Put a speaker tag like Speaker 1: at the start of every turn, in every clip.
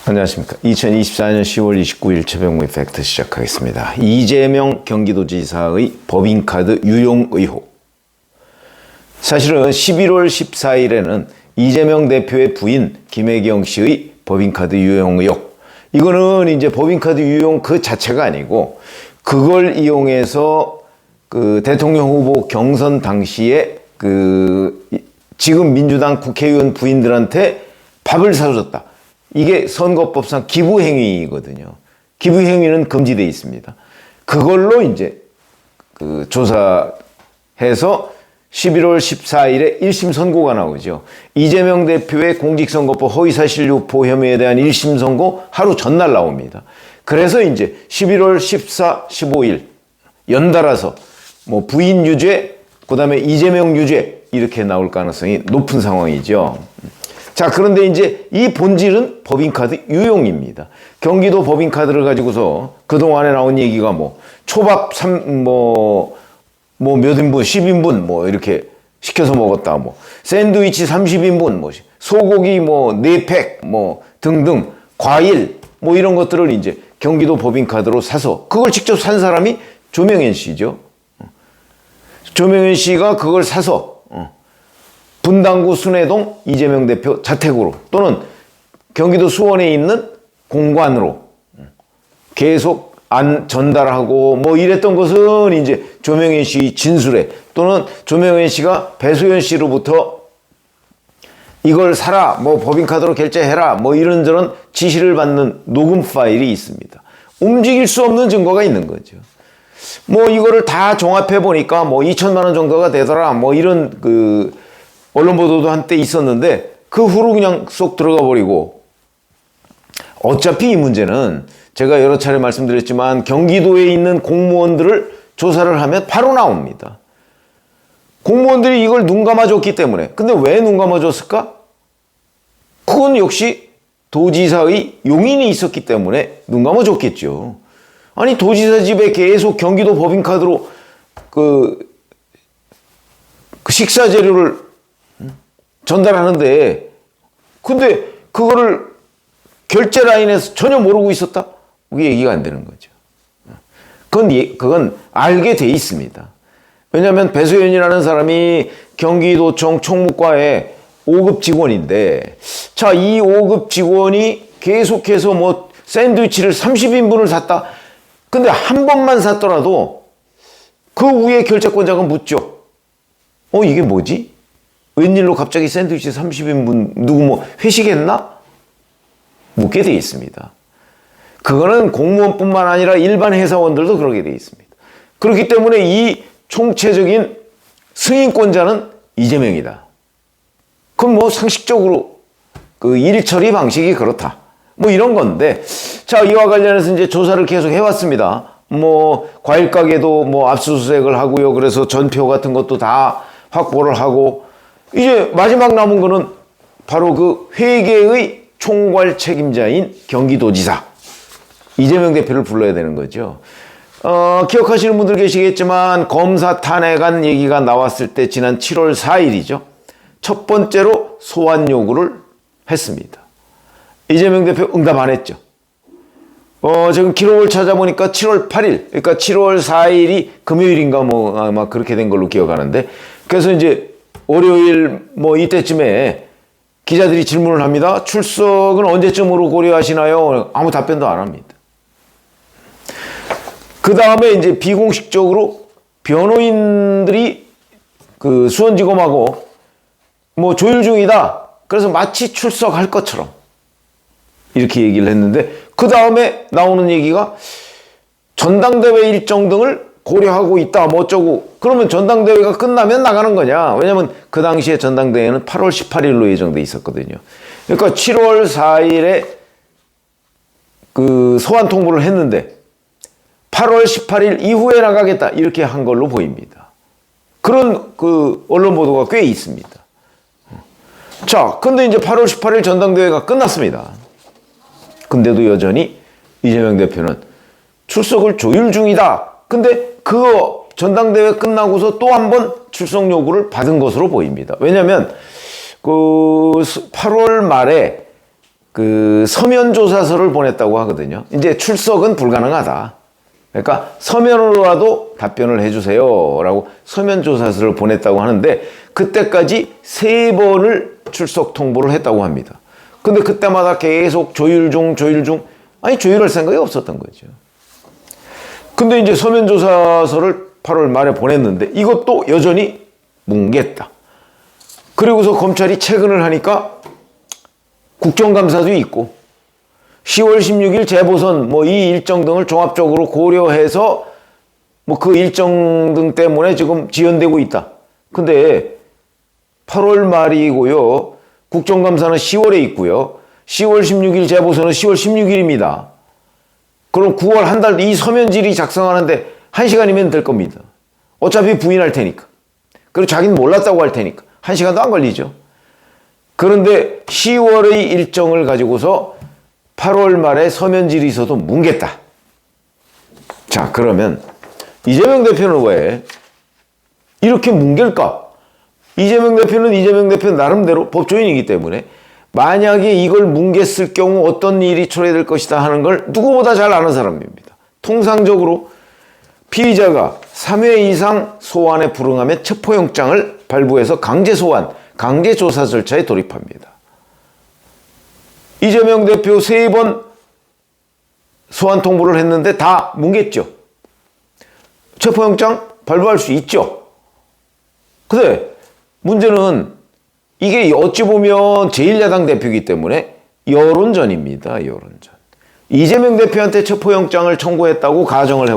Speaker 1: 안녕하십니까. 2024년 10월 29일 최병무의 팩트 시작하겠습니다. 이재명 경기도지사의 법인카드 유용 의혹. 사실은 11월 14일에는 이재명 대표의 부인 김혜경 씨의 법인카드 유용 의혹. 이거는 이제 법인카드 유용 그 자체가 아니고 그걸 이용해서 그 대통령 후보 경선 당시에 그 지금 민주당 국회의원 부인들한테 밥을 사줬다. 이게 선거법상 기부행위거든요. 기부행위는 금지되어 있습니다. 그걸로 이제 그 조사해서 11월 14일에 1심 선고가 나오죠. 이재명 대표의 공직선거법 허위사실 유포 혐의에 대한 1심 선고 하루 전날 나옵니다. 그래서 이제 11월 14, 15일 연달아서 뭐 부인 유죄, 그 다음에 이재명 유죄 이렇게 나올 가능성이 높은 상황이죠. 자, 그런데 이제 이 본질은 법인카드 유용입니다. 경기도 법인카드를 가지고서 그동안에 나온 얘기가 뭐 초밥 몇 인분, 10인분 뭐 이렇게 시켜서 먹었다, 뭐 샌드위치 30인분, 뭐 소고기 뭐 4팩 뭐 등등 과일 뭐 이런 것들을 이제 경기도 법인카드로 사서 그걸 직접 산 사람이 조명현 씨죠. 조명현 씨가 그걸 사서 분당구 순회동 이재명 대표 자택으로 또는 경기도 수원에 있는 공관으로 계속 전달하고 뭐 이랬던 것은 이제 조명현 씨 진술에 또는 조명현 씨가 배소연 씨로부터 이걸 사라, 뭐 법인카드로 결제해라, 뭐 이런저런 지시를 받는 녹음 파일이 있습니다. 움직일 수 없는 증거가 있는 거죠. 뭐 이거를 다 종합해 보니까 뭐 2천만 원 정도가 되더라, 뭐 이런 그 언론 보도도 한때 있었는데 그 후로 그냥 쏙 들어가 버리고, 어차피 이 문제는 제가 여러 차례 말씀드렸지만 경기도에 있는 공무원들을 조사를 하면 바로 나옵니다. 공무원들이 이걸 눈 감아줬기 때문에. 근데 왜 눈 감아줬을까? 그건 역시 도지사의 용인이 있었기 때문에 눈 감아줬겠죠. 아니, 도지사 집에 계속 경기도 법인카드로 그 식사 재료를 전달하는데, 근데 그거를 결제 라인에서 전혀 모르고 있었다? 그게 얘기가 안 되는 거죠. 그건 알게 돼 있습니다. 왜냐하면 배소연이라는 사람이 경기도청 총무과의 5급 직원인데, 자, 이 5급 직원이 계속해서 뭐 샌드위치를 30인분을 샀다. 근데 한 번만 샀더라도 그 위에 결제권자가 묻죠. 이게 뭐지? 웬일로 갑자기 샌드위치 30인분 누구 뭐 회식했나? 묻게 돼 있습니다. 그거는 공무원뿐만 아니라 일반 회사원들도 그러게 돼 있습니다. 그렇기 때문에 이 총체적인 승인권자는 이재명이다. 그럼 뭐 상식적으로 그 일 처리 방식이 그렇다. 뭐 이런 건데, 자, 이와 관련해서 이제 조사를 계속 해왔습니다. 뭐 과일 가게도 뭐 압수수색을 하고요. 그래서 전표 같은 것도 다 확보를 하고, 이제 마지막 남은 거는 바로 그 회계의 총괄 책임자인 경기도지사 이재명 대표를 불러야 되는 거죠. 기억하시는 분들 계시겠지만 검사 탄핵안 얘기가 나왔을 때 지난 7월 4일이죠. 첫 번째로 소환 요구를 했습니다. 이재명 대표 응답 안 했죠. 지금 기록을 찾아보니까 7월 8일, 그러니까 7월 4일이 금요일인가 뭐 아마 그렇게 된 걸로 기억하는데, 그래서 이제 월요일 뭐 이때쯤에 기자들이 질문을 합니다. 출석은 언제쯤으로 고려하시나요? 아무 답변도 안 합니다. 그 다음에 이제 비공식적으로 변호인들이 그 수원지검하고 뭐 조율 중이다. 그래서 마치 출석할 것처럼 이렇게 얘기를 했는데, 그 다음에 나오는 얘기가 전당대회 일정 등을 고려하고 있다, 뭐 어쩌고. 그러면 전당대회가 끝나면 나가는 거냐? 왜냐면 그 당시에 전당대회는 8월 18일로 예정돼 있었거든요. 그러니까 7월 4일에 그 소환 통보를 했는데 8월 18일 이후에 나가겠다, 이렇게 한 걸로 보입니다. 그런 그 언론 보도가 꽤 있습니다. 자, 근데 이제 8월 18일 전당대회가 끝났습니다. 근데도 여전히 이재명 대표는 출석을 조율 중이다. 근데 그 전당대회 끝나고서 또 한 번 출석 요구를 받은 것으로 보입니다. 왜냐하면 그 8월 말에 그 서면 조사서를 보냈다고 하거든요. 이제 출석은 불가능하다. 그러니까 서면으로라도 답변을 해주세요라고 서면 조사서를 보냈다고 하는데 그때까지 3번을 출석 통보를 했다고 합니다. 근데 그때마다 계속 조율 중 아니 조율할 생각이 없었던 거죠. 근데 이제 서면 조사서를 8월 말에 보냈는데 이것도 여전히 뭉갰다. 그리고서 검찰이 체근을 하니까 국정감사도 있고 10월 16일 재보선 뭐 이 일정 등을 종합적으로 고려해서 뭐 그 일정 등 때문에 지금 지연되고 있다. 근데 8월 말이고요. 국정감사는 10월에 있고요. 10월 16일 재보선은 10월 16일입니다. 그럼 9월 한 달 이 서면질이 작성하는데 1시간이면 될 겁니다. 어차피 부인할 테니까. 그리고 자기는 몰랐다고 할 테니까. 1시간도 안 걸리죠. 그런데 10월의 일정을 가지고서 8월 말에 서면질이 있어도 뭉갰다. 자, 그러면 이재명 대표는 왜 이렇게 뭉갤까? 이재명 대표는 이재명 대표 나름대로 법조인이기 때문에 만약에 이걸 뭉갰을 경우 어떤 일이 초래될 것이다 하는 걸 누구보다 잘 아는 사람입니다. 통상적으로 피의자가 3회 이상 소환에 불응하면 체포영장을 발부해서 강제 소환, 강제 조사 절차에 돌입합니다. 이재명 대표 3번 소환 통보를 했는데 다 뭉갰죠. 체포영장 발부할 수 있죠. 근데 문제는 이게 어찌 보면 제1야당 대표이기 때문에 여론전입니다. 여론전. 이재명 대표한테 체포영장을 청구했다고 가정을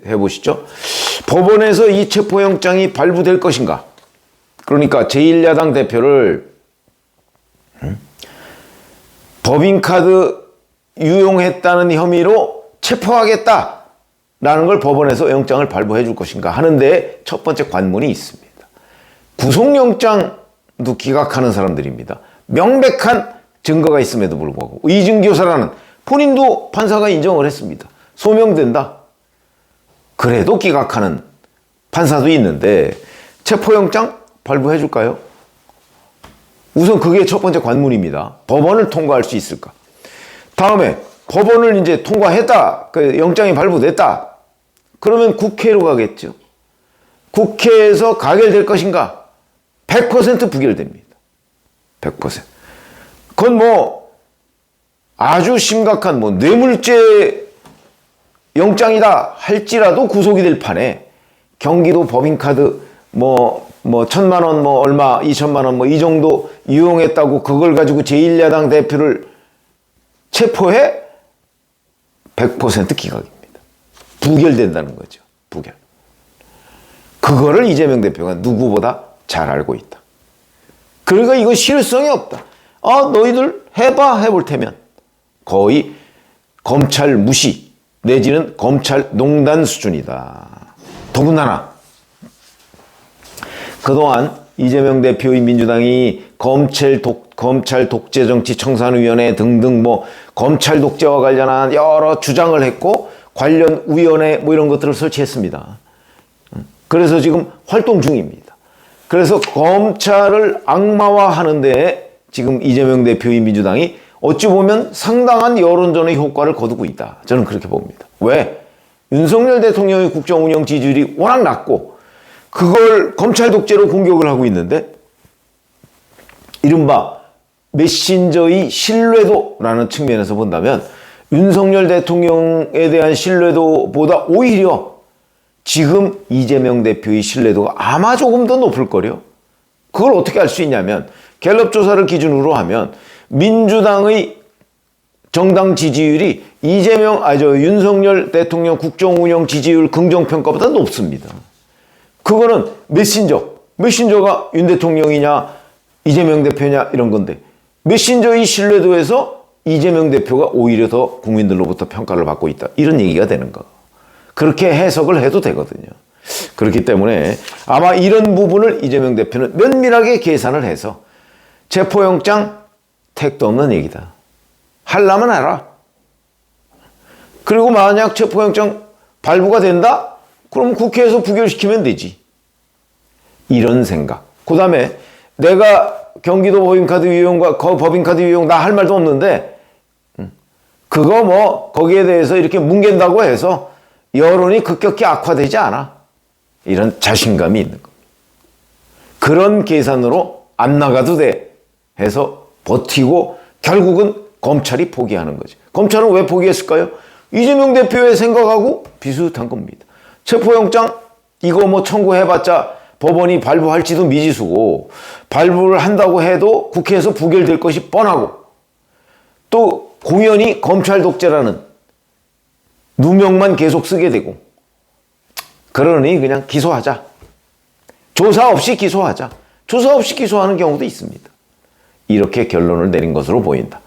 Speaker 1: 해보시죠. 법원에서 이 체포영장이 발부될 것인가? 그러니까 제1야당 대표를 법인카드 유용했다는 혐의로 체포하겠다라는 걸 법원에서 영장을 발부해 줄 것인가 하는데 첫 번째 관문이 있습니다. 구속영장도 기각하는 사람들입니다. 명백한 증거가 있음에도 불구하고 의증교사라는 본인도 판사가 인정을 했습니다. 소명된다. 그래도 기각하는 판사도 있는데 체포영장 발부해 줄까요? 우선 그게 첫 번째 관문입니다. 법원을 통과할 수 있을까? 다음에 법원을 이제 통과했다. 그 영장이 발부됐다. 그러면 국회로 가겠죠. 국회에서 가결될 것인가? 100% 부결됩니다. 100%. 그건 뭐 아주 심각한 뭐 뇌물죄 영장이다 할지라도 구속이 될 판에 경기도 법인카드 뭐 1,000만 원 뭐 얼마 2천만 원 뭐 이 정도 이용했다고 그걸 가지고 제1야당 대표를 체포해 100% 기각입니다. 부결된다는 거죠. 부결. 그거를 이재명 대표가 누구보다 잘 알고 있다. 그러니까 이거 실효성이 없다. 너희들 해볼 테면 거의 검찰 무시 내지는 검찰 농단 수준이다. 더군다나 그동안 이재명 대표의 민주당이 검찰 독재정치청산위원회 등등 뭐 검찰 독재와 관련한 여러 주장을 했고 관련 위원회 뭐 이런 것들을 설치했습니다. 그래서 지금 활동 중입니다. 그래서 검찰을 악마화하는 데 지금 이재명 대표의 민주당이 어찌 보면 상당한 여론전의 효과를 거두고 있다. 저는 그렇게 봅니다. 왜? 윤석열 대통령의 국정운영 지지율이 워낙 낮고 그걸 검찰 독재로 공격을 하고 있는데 이른바 메신저의 신뢰도라는 측면에서 본다면 윤석열 대통령에 대한 신뢰도보다 오히려 지금 이재명 대표의 신뢰도가 아마 조금 더 높을 거요. 그걸 어떻게 알 수 있냐면 갤럽 조사를 기준으로 하면 민주당의 정당 지지율이 윤석열 대통령 국정운영 지지율 긍정평가보다 높습니다. 그거는 메신저가 윤 대통령이냐 이재명 대표냐 이런 건데 메신저의 신뢰도에서 이재명 대표가 오히려 더 국민들로부터 평가를 받고 있다. 이런 얘기가 되는 거. 그렇게 해석을 해도 되거든요. 그렇기 때문에 아마 이런 부분을 이재명 대표는 면밀하게 계산을 해서 체포영장 택도 없는 얘기다. 하려면 해라. 그리고 만약 체포영장 발부가 된다? 그럼 국회에서 부결시키면 되지. 이런 생각. 그 다음에 내가 경기도 법인카드 유용과 법인카드 유용 나 할 말도 없는데 그거 뭐 거기에 대해서 이렇게 뭉갠다고 해서 여론이 급격히 악화되지 않아. 이런 자신감이 있는 겁니다. 그런 계산으로 안 나가도 돼 해서 버티고 결국은 검찰이 포기하는 거지. 검찰은 왜 포기했을까요? 이재명 대표의 생각하고 비슷한 겁니다. 체포영장 이거 뭐 청구해봤자 법원이 발부할지도 미지수고 발부를 한다고 해도 국회에서 부결될 것이 뻔하고 또 공연히 검찰 독재라는 누명만 계속 쓰게 되고 그러니 그냥 기소하자. 조사 없이 기소하자. 조사 없이 기소하는 경우도 있습니다. 이렇게 결론을 내린 것으로 보인다.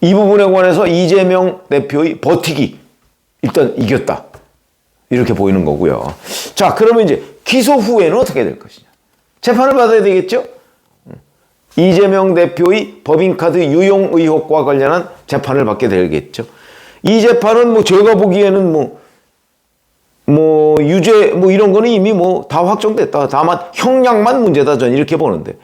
Speaker 1: 이 부분에 관해서 이재명 대표의 버티기 일단 이겼다. 이렇게 보이는 거고요. 자, 그러면 이제 기소 후에는 어떻게 될 것이냐. 재판을 받아야 되겠죠? 이재명 대표의 법인카드 유용 의혹과 관련한 재판을 받게 되겠죠. 이 재판은 뭐 제가 보기에는 뭐 유죄 뭐 이런 거는 이미 뭐 다 확정됐다. 다만 형량만 문제다. 전 이렇게 보는데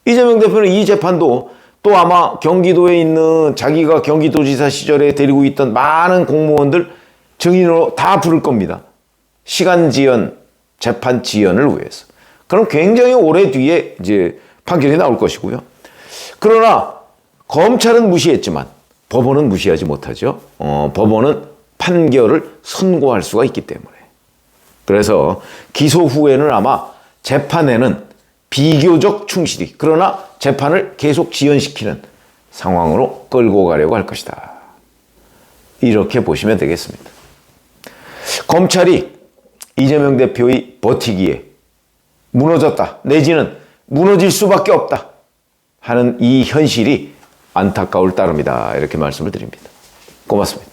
Speaker 1: 이재명 대표는 이 재판도 또 아마 경기도에 있는 자기가 경기도지사 시절에 데리고 있던 많은 공무원들 증인으로 다 부를 겁니다. 시간 지연, 재판 지연을 위해서. 그럼 굉장히 오래 뒤에 이제 판결이 나올 것이고요. 그러나 검찰은 무시했지만 법원은 무시하지 못하죠. 법원은 판결을 선고할 수가 있기 때문에. 그래서 기소 후에는 아마 재판에는 비교적 충실히 그러나 재판을 계속 지연시키는 상황으로 끌고 가려고 할 것이다. 이렇게 보시면 되겠습니다. 검찰이 이재명 대표의 버티기에 무너졌다 내지는 무너질 수밖에 없다 하는 이 현실이 안타까울 따름이다. 이렇게 말씀을 드립니다. 고맙습니다.